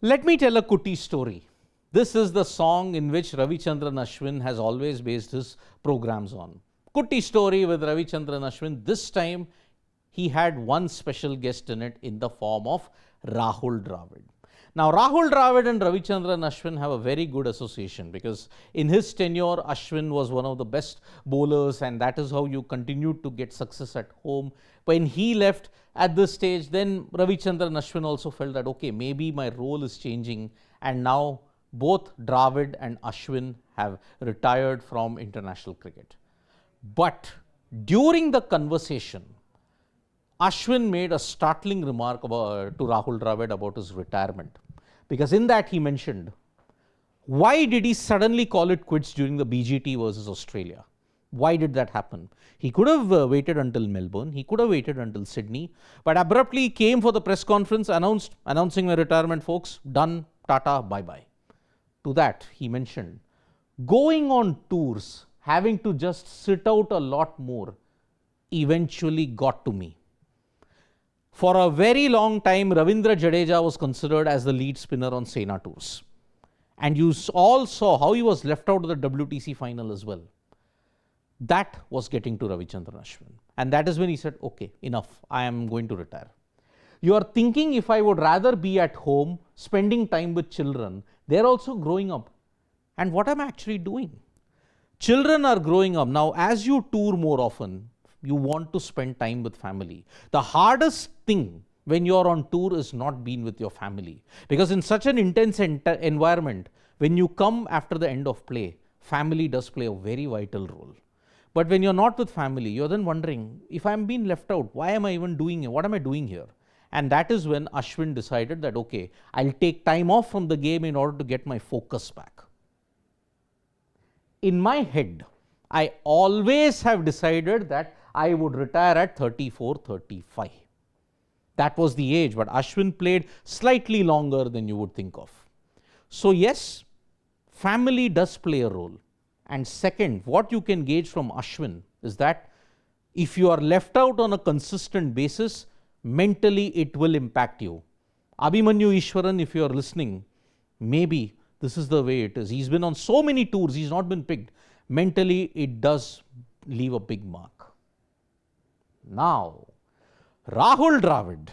Let me tell a Kutti story. This is the song in which Ravichandran Ashwin has always based his programs on. Kutti story with Ravichandran Ashwin. This time he had one special guest in it in the form of Rahul Dravid. Now, Rahul Dravid and Ravichandran Ashwin have a very good association because in his tenure, Ashwin was one of the best bowlers, and that is how you continued to get success at home. When he left at this stage, then Ravichandran Ashwin also felt that, okay, maybe my role is changing, and now both Dravid and Ashwin have retired from international cricket. But during the conversation, Ashwin made a startling remark to Rahul Dravid about his retirement. Because in that he mentioned, why did he suddenly call it quits during the BGT versus Australia? Why did that happen? He could have waited until Melbourne, he could have waited until Sydney, but abruptly came for the press conference, announcing my retirement, folks, done, tata, bye-bye. To that he mentioned, going on tours, having to just sit out a lot more, eventually got to me. For a very long time, Ravindra Jadeja was considered as the lead spinner on Sena tours. And you all saw how he was left out of the WTC final as well. That was getting to Ravichandran Ashwin. And that is when he said, okay, enough, I am going to retire. You are thinking if I would rather be at home, spending time with children, they are also growing up. And what am I actually doing? Children are growing up. Now, as you tour more often, you want to spend time with family. The hardest thing when you're on tour is not being with your family. Because in such an intense environment, when you come after the end of play, family does play a very vital role. But when you're not with family, you're then wondering, if I'm being left out, why am I even doing it? What am I doing here? And that is when Ashwin decided that, okay, I'll take time off from the game in order to get my focus back. In my head, I always have decided that I would retire at 34, 35. That was the age, but Ashwin played slightly longer than you would think of. So yes, family does play a role. And second, what you can gauge from Ashwin is that if you are left out on a consistent basis, mentally it will impact you. Abhimanyu Ishwaran, if you are listening, maybe this is the way it is. He's been on so many tours, he's not been picked. Mentally, it does leave a big mark. Now, Rahul Dravid,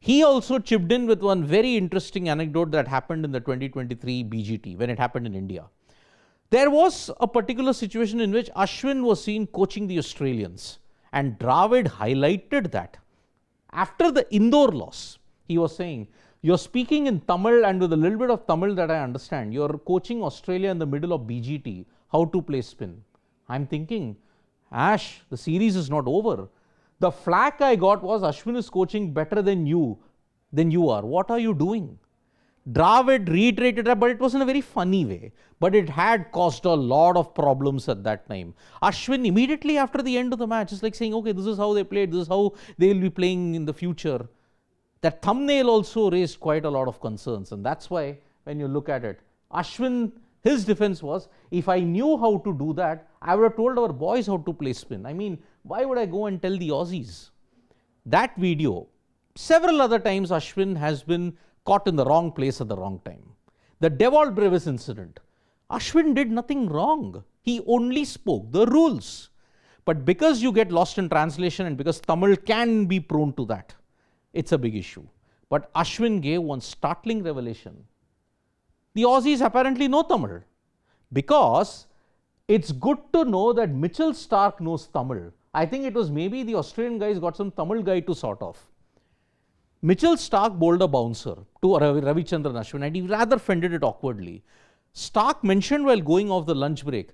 he also chipped in with one very interesting anecdote that happened in the 2023 BGT when it happened in India. There was a particular situation in which Ashwin was seen coaching the Australians, and Dravid highlighted that. After the Indore loss, he was saying, you're speaking in Tamil, and with a little bit of Tamil that I understand, you're coaching Australia in the middle of BGT, how to play spin. I'm thinking, Ash, the series is not over. The flack I got was Ashwin is coaching better than you are. What are you doing? Dravid reiterated that, but it was in a very funny way. But it had caused a lot of problems at that time. Ashwin immediately after the end of the match is like saying, okay, this is how they played, this is how they will be playing in the future. That thumbnail also raised quite a lot of concerns. And that's why when you look at it, Ashwin, his defense was, if I knew how to do that, I would have told our boys how to play spin. I mean, why would I go and tell the Aussies? That video, several other times Ashwin has been caught in the wrong place at the wrong time. The Deval Brevis incident, Ashwin did nothing wrong. He only spoke the rules. But because you get lost in translation and because Tamil can be prone to that, it's a big issue. But Ashwin gave one startling revelation. The Aussies apparently know Tamil, because it's good to know that Mitchell Starc knows Tamil. I think it was maybe the Australian guys got some Tamil guy to sort of. Mitchell Starc bowled a bouncer to Ravichandran Ashwin, and he rather fended it awkwardly. Starc mentioned while going off the lunch break,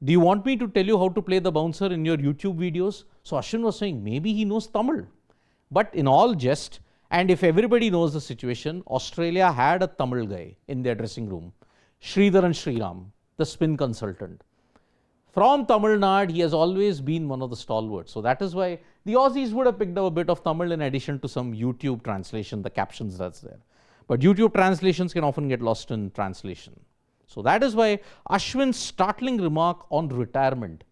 do you want me to tell you how to play the bouncer in your YouTube videos? So Ashwin was saying, maybe he knows Tamil. But in all jest, and if everybody knows the situation, Australia had a Tamil guy in their dressing room, Sridharan Sriram, the spin consultant. From Tamil Nadu, he has always been one of the stalwarts. So that is why the Aussies would have picked up a bit of Tamil in addition to some YouTube translation, the captions that's there. But YouTube translations can often get lost in translation. So that is why Ashwin's startling remark on retirement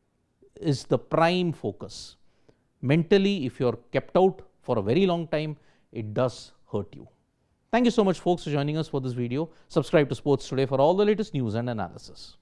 is the prime focus. Mentally, if you're kept out for a very long time, it does hurt you. Thank Thank you so much, folks, for joining us for this video. Subscribe to Sports Today for all the latest news and analysis.